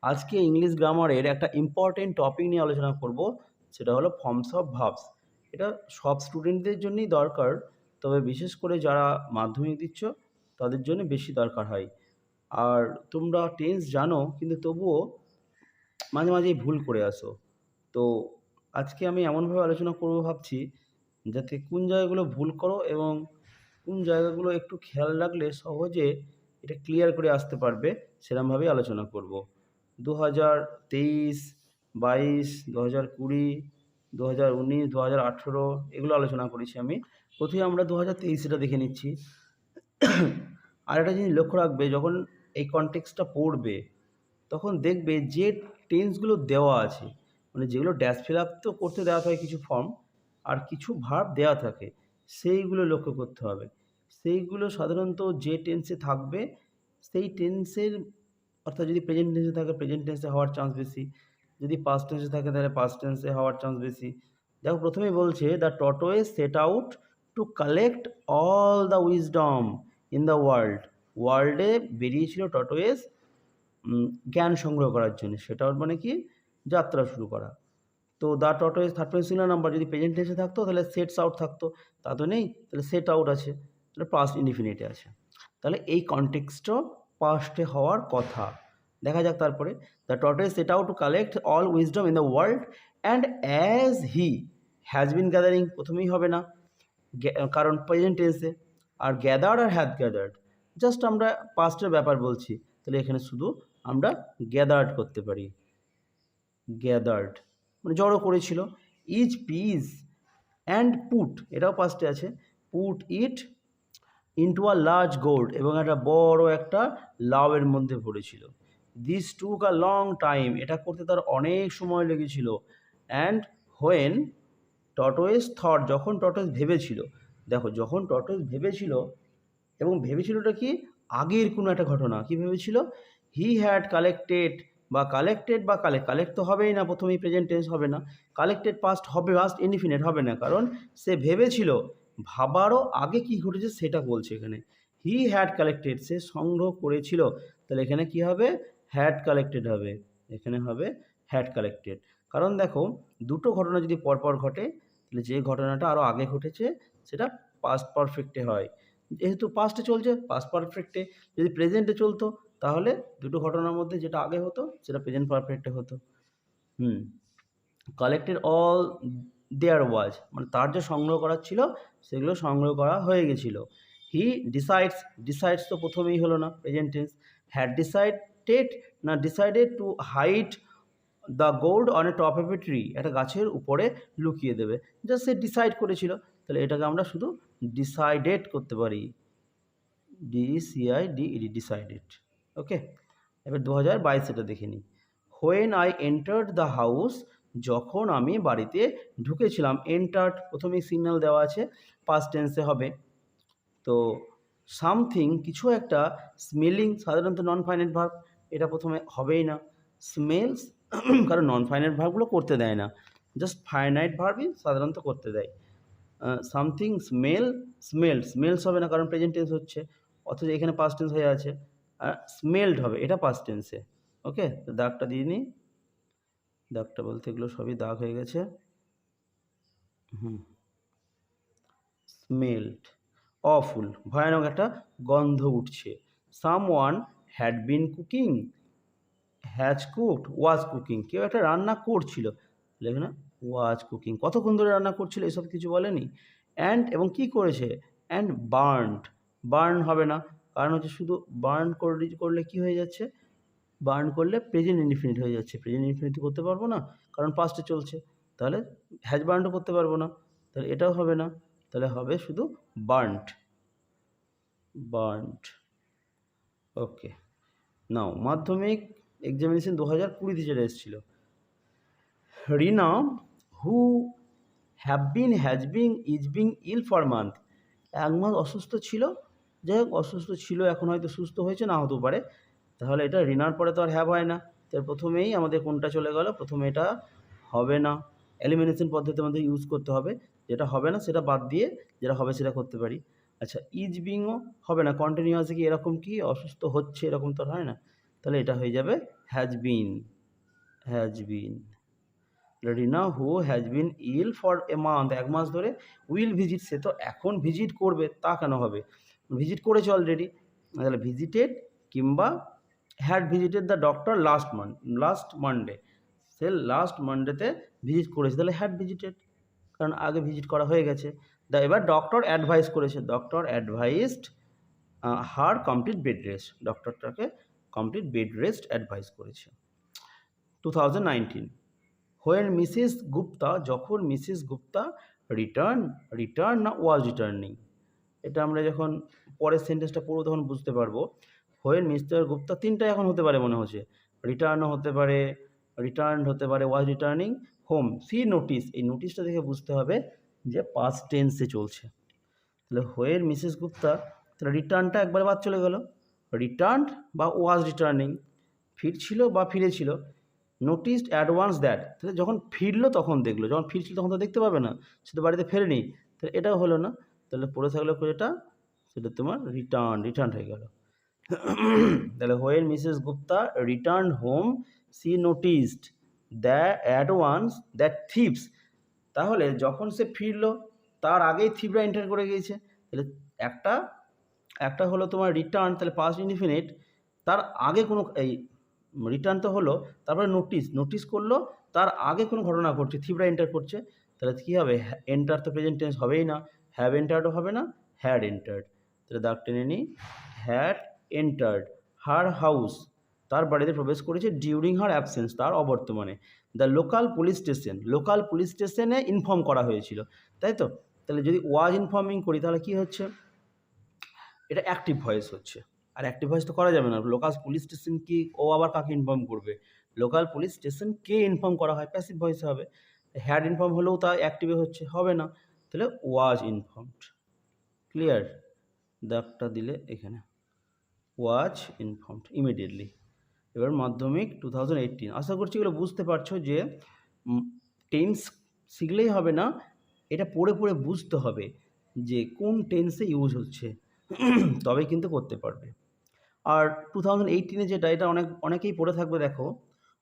আজকে ইংলিশ গ্রামারের একটা ইম্পর্টেন্ট টপিক নিয়ে আলোচনা করব, সেটা হলো ফর্মস অফ ভার্বস। এটা সব স্টুডেন্টদের জন্যই দরকার, তবে বিশেষ করে যারা মাধ্যমিক দিচ্ছ তাদের জন্য বেশি দরকার হয়। আর তোমরা টেন্স জানো, কিন্তু তবুও মাঝে মাঝেই ভুল করে আসো। তো আজকে আমি এমনভাবে আলোচনা করব ভাবছি, যাতে কোন জায়গাগুলো ভুল করো এবং কোন জায়গাগুলো একটু খেয়াল রাখলে সহজে এটা ক্লিয়ার করে আসতে পারবে, সেরকমভাবেই আলোচনা করব। 2023, 22, 2020, 2019, 2018 এগুলো আলোচনা করেছি আমি। প্রথমে আমরা 2023 দেখে নিচ্ছি। আর একটা জিনিস লক্ষ্য রাখবে, যখন এই কনটেক্সটটা পড়বে তখন দেখবে যে টেন্সগুলো দেওয়া আছে, মানে যেগুলো ড্যাশ ফিল আপ তো করতে দেওয়া থাকে কিছু ফর্ম, আর কিছু ভার্ব দেওয়া থাকে, সেইগুলো লক্ষ্য করতে হবে। সেইগুলো সাধারণত যে টেন্সে থাকবে সেই টেন্সের, অর্থাৎ যদি প্রেজেন্ট টেন্সে থাকে প্রেজেন্ট টেন্সে হওয়ার চান্স বেশি, যদি পাস্ট টেন্সে থাকে তাহলে পাস্ট টেন্সে হওয়ার চান্স বেশি। দেখো প্রথমেই বলছে, the tortoise set out to collect all the wisdom in the world. ওয়ার্ল্ডে বেরিয়েছিল টর্টোয়েজ জ্ঞান সংগ্রহ করার জন্য। সেটা মানে কি, যাত্রা শুরু করা। তো the টর্টোয়েজ third person singular number, যদি প্রেজেন্ট টেন্সে থাকতো তাহলে সেটস আউট থাকতো, তা তো নেই, তাহলে সেট আউট আছে, তাহলে পাস্ট ইনডিফিনিটে আছে। তাহলে এই কনটেক্সটও পাস্টে হওয়ার কথা। দেখা যাক তারপরে, the tortoise set out to collect all wisdom in the world and as he has been gathering, প্রথমেই হবে না কারণ প্রেজেন্ট টেন্সে। আর গ্যাদার আর হ্যাড গ্যাদার্ড, জাস্ট আমরা পাস্টের ব্যাপার বলছি, তাহলে এখানে শুধু আমরা গ্যাদার্ড করতে পারি। গ্যাদার্ড মানে জড়ো করেছিল। ইজ পিস অ্যান্ড পুট, এটাও পাস্টে আছে। Put it into a large gourd, এবং একটা বড় একটা লাউয়ের মধ্যে ভরেছিল। This took a long time, এটা করতে তার অনেক সময় লেগেছিল। অ্যান্ড হোয়েন টর্টোয়েজ থট, যখন টর্টোয়েজ ভেবেছিল। দেখো যখন টর্টোয়েজ ভেবেছিল, এবং ভেবেছিলটা কি, আগের কোনো একটা ঘটনা। কি ভেবেছিল, হি হ্যাড কালেক্টেড, বা কালেক্টেড বা কালেক্ট তো হবেই না, প্রথমেই প্রেজেন্ট টেন্স হবে না। কালেক্টেড পাস্ট হবে, পাস্ট ইনডিফিনিট হবে না, কারণ সে ভেবেছিল। ভাবারও আগে কি ঘটেছে সেটা বলছে এখানে। হি হ্যাড কালেক্টেড, সে সংগ্রহ করেছিল, তাহলে এখানে কি হবে, হ্যাড কালেক্টেড হবে। এখানে হবে হ্যাড কালেক্টেড। কারণ দেখো দুটো ঘটনা যদি পরপর ঘটে, তাহলে যে ঘটনাটা আরও আগে ঘটেছে সেটা পাস্ট পারফেক্টে হয়। যেহেতু পাস্টে চলছে পাস্ট পারফেক্টে, যদি প্রেজেন্টে চলতো তাহলে দুটো ঘটনার মধ্যে যেটা আগে হতো সেটা প্রেজেন্ট পারফেক্টে হতো। কালেক্টেড অল দেয়ার ওয়াজ, মানে তার যে সংগ্রহ করার ছিল সেগুলো সংগ্রহ করা হয়ে গেছিলো। হি ডিসাইডস তো প্রথমেই হলো না, প্রেজেন্ট টেন্স। হ্যাড ডিসাইডেড না decided to hide the gold on a top of a tree, একটা গাছের উপরে লুকিয়ে দেবে, জাস্ট সে ডিসাইড করেছিল, তাহলে এটাকে আমরা শুধু ডিসাইডেড করতে পারি। ডিসিআইডিইডি, ডিসাইডেড। ওকে, এবার 2022 এটা দেখে নিই। When I entered the house, যখন আমি বাড়িতে ঢুকেছিলাম। এন্টার্ড প্রথমেই সিগন্যাল দেওয়া আছে, পাস্ট টেন্সে হবে। তো সামথিং কিছু একটা, স্মেলিং সাধারণত নন ফাইনাইট ভার্ব, এটা প্রথমে হবেই না। স্মেলস কারণ নন ফাইনাইট ভার্বগুলো করতে দেয় না, জাস্ট ফাইনাইট ভার্বই সাধারণত করতে দেয়। সামথিং স্মেলস হবে না, কারণ প্রেজেন্ট টেন্স হচ্ছে, অথচ এখানে পাস্ট টেন্স হয়ে আছে। স্মেলড হবে, এটা পাস্ট টেন্সে। ওকে, তো দাগটা দিয়ে নিই। দাগটা বলতে এগুলো সবই দাগ হয়ে গেছে। স্মেলড, অফুল, ভয়ানক একটা গন্ধ উঠছে। Someone had been cooking, has cooked, was cooking, কেউ একটা রান্না করছিল, লেখে না ওয়াজ কুকিং, কতক্ষণ ধরে রান্না করছিল এসব কিছু বলেনি। অ্যান্ড এবং কি করেছে, অ্যান্ড বার্ন হবে না, কারণ হচ্ছে শুধু বার্ন করলে কি হয়ে যাচ্ছে, বার্ন করলে প্রেজেন্ট ইনডিফিনিট হয়ে যাচ্ছে, প্রেজেন্ট ইনডিফিনিট করতে পারবো না কারণ পাস্টে চলছে, তাহলে হ্যাজ বার্নও করতে পারবো না, তাহলে এটাও হবে না, তাহলে হবে শুধু বার্নড। ওকে, নাও মাধ্যমিক এক্সামিনেশন 2020 যেটা এসেছিলো, Rina who has been is being ill for month, 1 মাস অসুস্থ ছিল। যাই হোক, অসুস্থ ছিল, এখন হয়তো সুস্থ হয়েছে, না হতেও পারে। তাহলে এটা রিনার পরে তো আর হ্যাভ হয় না, তার প্রথমেই আমাদের কোনটা চলে গেল, প্রথমে এটা হবে না। এলিমিনেশন পদ্ধতি আমাদের ইউজ করতে হবে, যেটা হবে না সেটা বাদ দিয়ে যেটা হবে সেটা করতে পারি। আচ্ছা, ইজ বিংও হবে না, কন্টিনিউয়াসে কি এরকম কি অসুস্থ হচ্ছে এরকম তো হয় না, তাহলে এটা হয়ে যাবে has been Rina who has been ill for a month, 1 মাস ধরে উইল ভিজিট, সে তো এখন ভিজিট করবে, তা কেন হবে, ভিজিট করেছে অলরেডি, তাহলে ভিজিটেড কিংবা had visited the doctor last Monday, সে লাস্ট মানডেতে ভিজিট করেছে, তাহলে হ্যাড ভিজিটেড, কারণ আগে ভিজিট করা হয়ে গেছে। এবার ডক্টর অ্যাডভাইস করেছে, doctor advised her complete bed rest, ডক্টরটাকে কমপ্লিট বেড রেস্ট অ্যাডভাইস করেছে। 2019 হোয়েন মিসেস গুপ্তা, যখন মিসেস গুপ্তা রিটার্ন না ওয়াজ রিটার্নিং, এটা আমরা যখন পরের সেন্টেন্সটা পড়বো তখন বুঝতে পারবো। হোয়েন মিস্টার গুপ্তা, তিনটাই এখন হতে পারে মনে হচ্ছে, রিটার্নও হতে পারে, রিটার্ন হতে পারে, was returning home, she notice, এই নোটিশটা দেখে বুঝতে হবে যে পাস্ট টেন্সে চলছে। তাহলে হোয়েন মিসেস গুপ্তা, তাহলে রিটার্নটা একবার বাদ চলে গেল, রিটার্ন বা ওয়াজ রিটার্নিং, ফিরছিল বা ফিরেছিল, নোটিসড অ্যাডভান্স দ্যাট, তাহলে যখন ফিরলো তখন দেখলো, যখন ফিরছিল তখন তো দেখতে পাবে না, সে তো বাড়িতে ফেরেনি, তাহলে এটাও হলো না, তাহলে পড়ে থাকলো যেটা সেটা তোমার রিটার্ন হয়ে গেল। তাহলে when Mrs Gupta return home she noticed advance that thieves, তাহলে যখন সে ফিরলো তার আগেই থিপরা এন্টার করে গিয়েছে, তাহলে একটা হলো তোমার রিটার্ন, তাহলে পাস্ট ইনডিফিনিট, তার আগে কোনো এই রিটার্ন তো হলো, তারপরে নোটিস করলো, তার আগে কোনো ঘটনা ঘটছে, থিপরা এন্টার করছে, তাহলে কী হবে, এন্টার তো প্রেজেন্ট টেন্স হবেই না, হ্যাভ এন্টার্ডও হবে না, হ্যাড এন্টার্ড, তাহলে দাগ টেনে নিই, হ্যাড এন্টার্ড হার হাউস, তার বাড়িতে প্রবেশ করেছে ডিউরিং হার অ্যাবসেন্স, তার অবর্তমানে, দ্য লোকাল পুলিশ স্টেশনে ইনফর্ম করা হয়েছিল, তাই তো, তাহলে যদি ওয়াজ ইনফর্মিং করি তাহলে কি হচ্ছে, এটা অ্যাক্টিভ ভয়েস হচ্ছে, আর অ্যাক্টিভ ভয়েস তো করা যাবে না, লোকাল পুলিশ স্টেশন কি, ও আবার কাকে ইনফর্ম করবে, লোকাল পুলিশ স্টেশনকে ইনফর্ম করা হয়, প্যাসিভ ভয়েসে হবে, হ্যাড ইনফর্ম হলেও তা অ্যাক্টিভে হচ্ছে, হবে না, তাহলে ওয়াজ ইনফর্মড, ক্লিয়ার, দাগটা দিলে এখানে, ওয়াজ ইনফর্মড ইমিডিয়েটলি। এবার মাধ্যমিক 2018, আশা করছি এগুলো বুঝতে পারছো যে টেন্স শিখলেই হবে না, এটা পড়ে পড়ে বুঝতে হবে যে কোন টেন্সে ইউজ হচ্ছে, তবেই কিন্তু করতে পারবে। আর 2018 যেটা, এটা অনেকেই পড়ে থাকবে, দেখো,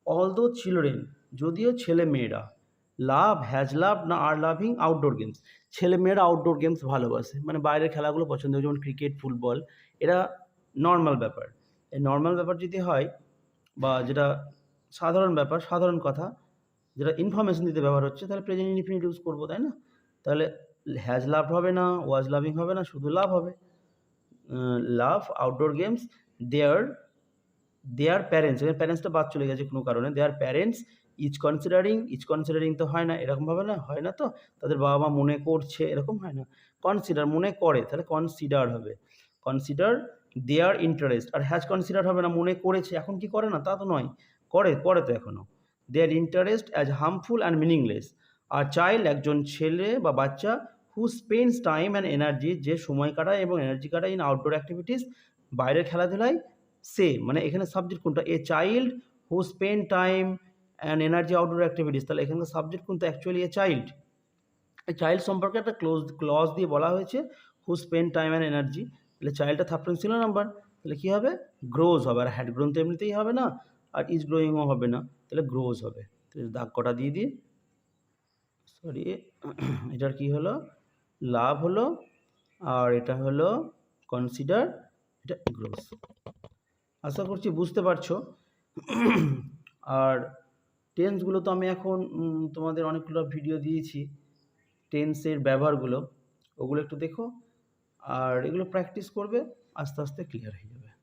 অল দো চিলড্রেন, যদিও ছেলে মেয়েরা, হ্যাজ লাভ না আর লাভিং আউটডোর গেমস, ছেলে মেয়েরা আউটডোর গেমস ভালোবাসে, মানে বাইরের খেলাগুলো পছন্দ, যেমন ক্রিকেট, ফুটবল, এরা নর্মাল ব্যাপার, এই নর্মাল ব্যাপার যদি হয় বা যেটা সাধারণ ব্যাপার, সাধারণ কথা, যেটা ইনফরমেশন দিতে ব্যবহার হচ্ছে, তাহলে প্রেজেন্ট ইনডিফিনিট ইউজ করবো, তাই না, তাহলে হ্যাজ লাভ হবে না, ওয়াজ লাভিং হবে না, শুধু লাভ হবে, লাভ আউটডোর গেমস, দেয়ার প্যারেন্টস, এখানে প্যারেন্টসটা বাদ চলে গেছে কোনো কারণে, দেয়ার প্যারেন্টস ইজ কনসিডারিং তো হয় না, এরকমভাবে না, হয় না, তো তাদের বাবা মা মনে করছে, এরকম হয় না, কনসিডার মনে করে, তাহলে কনসিডার হবে, কনসিডার দেয়ার ইন্টারেস্ট, আর হ্যাজ কনসিডার হবে না, মনে করেছে, এখন কি করে না, তা তো নয়, করে তো এখনও, their interest as harmful and meaningless, আর চাইল্ড একজন ছেলে বা বাচ্চা, who spends time and energy, যে সময় কাটায় এবং এনার্জি কাটায় ইন আউটডোর অ্যাক্টিভিটিস, বাইরের খেলাধুলায়, সে মানে এখানে সাবজেক্ট কোনটা, a child who spend time and energy outdoor activities, তাহলে এখানকার সাবজেক্ট কোনটা, অ্যাকচুয়ালি এ চাইল্ড, এই চাইল্ড সম্পর্কে একটা ক্লজ দিয়ে বলা হয়েছে, হু স্পেন্ড টাইম অ্যান্ড এনার্জি, তাহলে চাইল্ডটা থার্ড পারসন সিঙ্গুলার নাম্বার, তাহলে কী হবে, গ্রোজ হবে, আর হ্যাড গ্রোন তো এমনিতেই হবে না, আর ইজ গ্রোয়িংও হবে না, তাহলে গ্রোজ হবে, তাহলে দাগ কটা দিয়ে দিই, সরি, এটার কি হলো, লাভ হলো, আর এটা হলো কনসিডার, এটা গ্রোস, আশা করছি বুঝতে পারছো। আর টেন্সগুলো তো আমি এখন তোমাদের অনেকগুলো ভিডিও দিয়েছি, টেন্সের ব্যবহারগুলো, ওগুলো একটু দেখো, আর এগুলো প্র্যাকটিস করবে, আস্তে আস্তে ক্লিয়ার হয়ে যাবে।